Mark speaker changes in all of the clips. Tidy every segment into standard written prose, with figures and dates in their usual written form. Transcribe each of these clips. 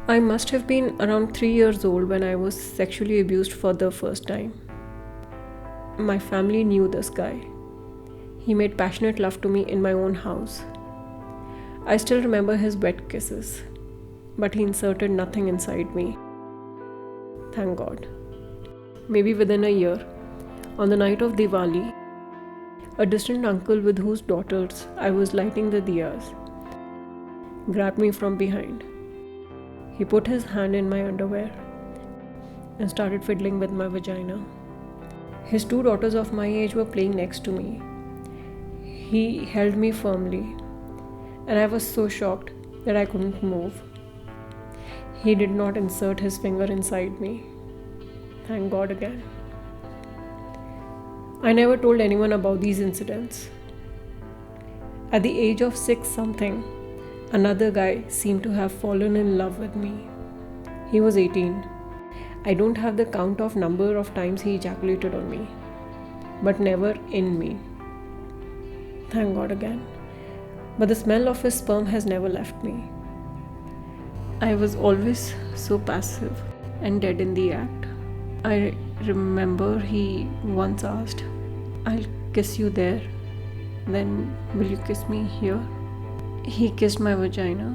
Speaker 1: I must have been around 3 years old when I was sexually abused for the first time. My family knew this guy. He made passionate love to me in my own house. I still remember his wet kisses, but he inserted nothing inside me. Thank God. Maybe within a year, on the night of Diwali, a distant uncle with whose daughters I was lighting the diyas grabbed me from behind. He put his hand in my underwear and started fiddling with my vagina. His two daughters of my age were playing next to me. He held me firmly, and I was so shocked that I couldn't move. He did not insert his finger inside me. Thank God again. I never told anyone about these incidents. At the age of 6 something, another guy seemed to have fallen in love with me. He was 18. I don't have the count of number of times he ejaculated on me, but never in me. Thank God again. But the smell of his sperm has never left me. I was always so passive and dead in the act. I remember he once asked, "I'll kiss you there, then will you kiss me here?" He kissed my vagina,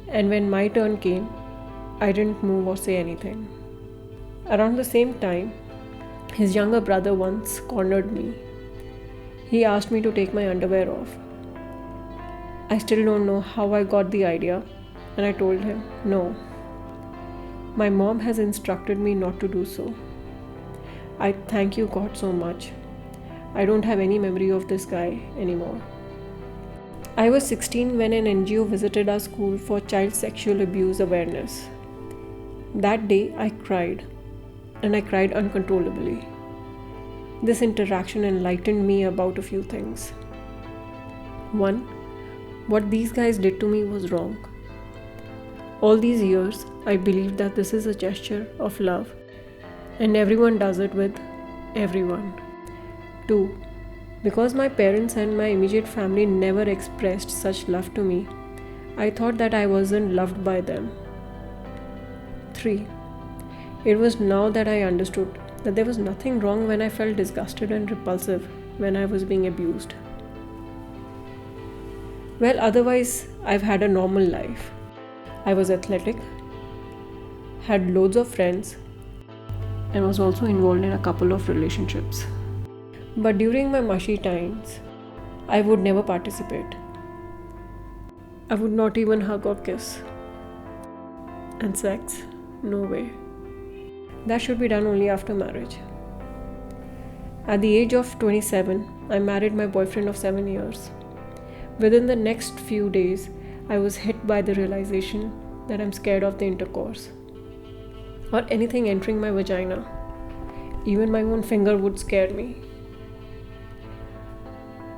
Speaker 1: and when my turn came, I didn't move or say anything. Around the same time, his younger brother once cornered me. He asked me to take my underwear off. I still don't know how I got the idea, and I told him, no. My mom has instructed me not to do so. I thank you, God, so much. I don't have any memory of this guy anymore. I was 16 when an NGO visited our school for child sexual abuse awareness. That day I cried, and I cried uncontrollably. This interaction enlightened me about a few things. One, what these guys did to me was wrong. All these years, I believed that this is a gesture of love, and everyone does it with everyone. 2. Because my parents and my immediate family never expressed such love to me, I thought that I wasn't loved by them. 3. It was now that I understood that there was nothing wrong when I felt disgusted and repulsive when I was being abused. Well, otherwise, I've had a normal life. I was athletic, had loads of friends, and was also involved in a couple of relationships. But during my mushy times, I would never participate. I would not even hug or kiss. And sex? No way. That should be done only after marriage. At the age of 27, I married my boyfriend of 7 years. Within the next few days, I was hit by the realization that I'm scared of the intercourse or anything entering my vagina. Even my own finger would scare me.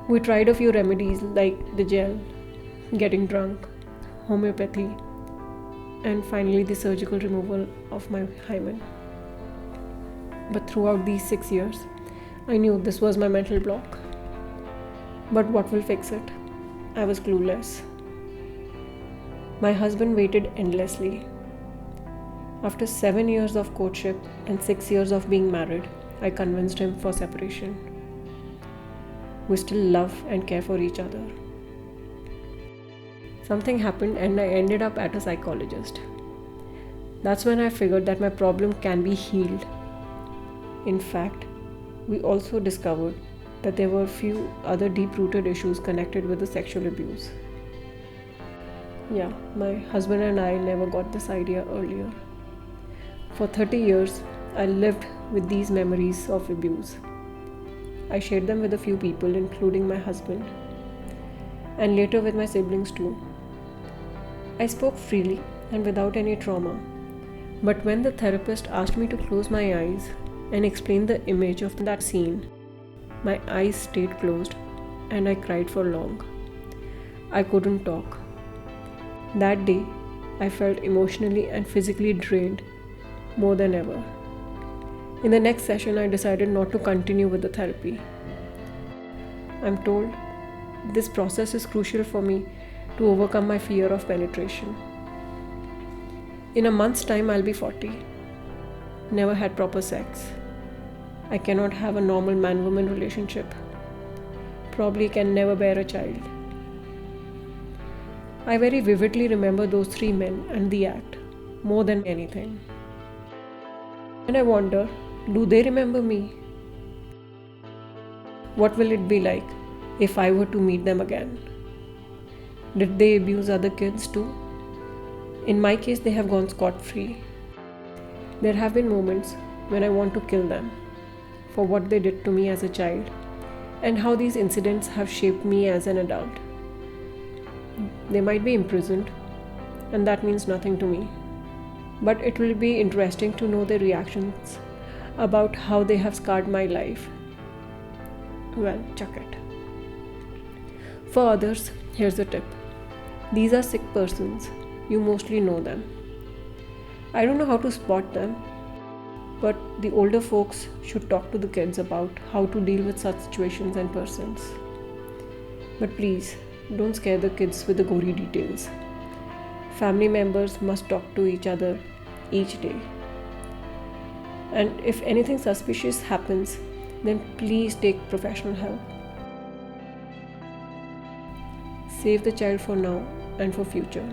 Speaker 1: We tried a few remedies like the gel, getting drunk, homeopathy, and finally the surgical removal of my hymen. But throughout these 6 years, I knew this was my mental block. But what will fix it? I was clueless. My husband waited endlessly. After 7 years of courtship and 6 years of being married, I convinced him for separation. We still love and care for each other. Something happened and I ended up at a psychologist. That's when I figured that my problem can be healed. In fact, we also discovered that there were a few other deep-rooted issues connected with the sexual abuse. Yeah, my husband and I never got this idea earlier. For 30 years, I lived with these memories of abuse. I shared them with a few people, including my husband, and later with my siblings too. I spoke freely and without any trauma. But when the therapist asked me to close my eyes and explain the image of that scene, my eyes stayed closed and I cried for long. I couldn't talk. That day, I felt emotionally and physically drained more than ever. In the next session, I decided not to continue with the therapy. I'm told this process is crucial for me to overcome my fear of penetration. In a month's time, I'll be 40. Never had proper sex. I cannot have a normal man-woman relationship. Probably can never bear a child. I very vividly remember those 3 men and the act, more than anything. And I wonder, do they remember me? What will it be like if I were to meet them again? Did they abuse other kids too? In my case, they have gone scot-free. There have been moments when I want to kill them for what they did to me as a child and how these incidents have shaped me as an adult. They might be imprisoned, and that means nothing to me. But it will be interesting to know their reactions about how they have scarred my life. Well, chuck it. For others, here's a tip. These are sick persons. You mostly know them. I don't know how to spot them, but the older folks should talk to the kids about how to deal with such situations and persons. But please, don't scare the kids with the gory details. Family members must talk to each other each day. And if anything suspicious happens, then please take professional help. Save the child for now and for future.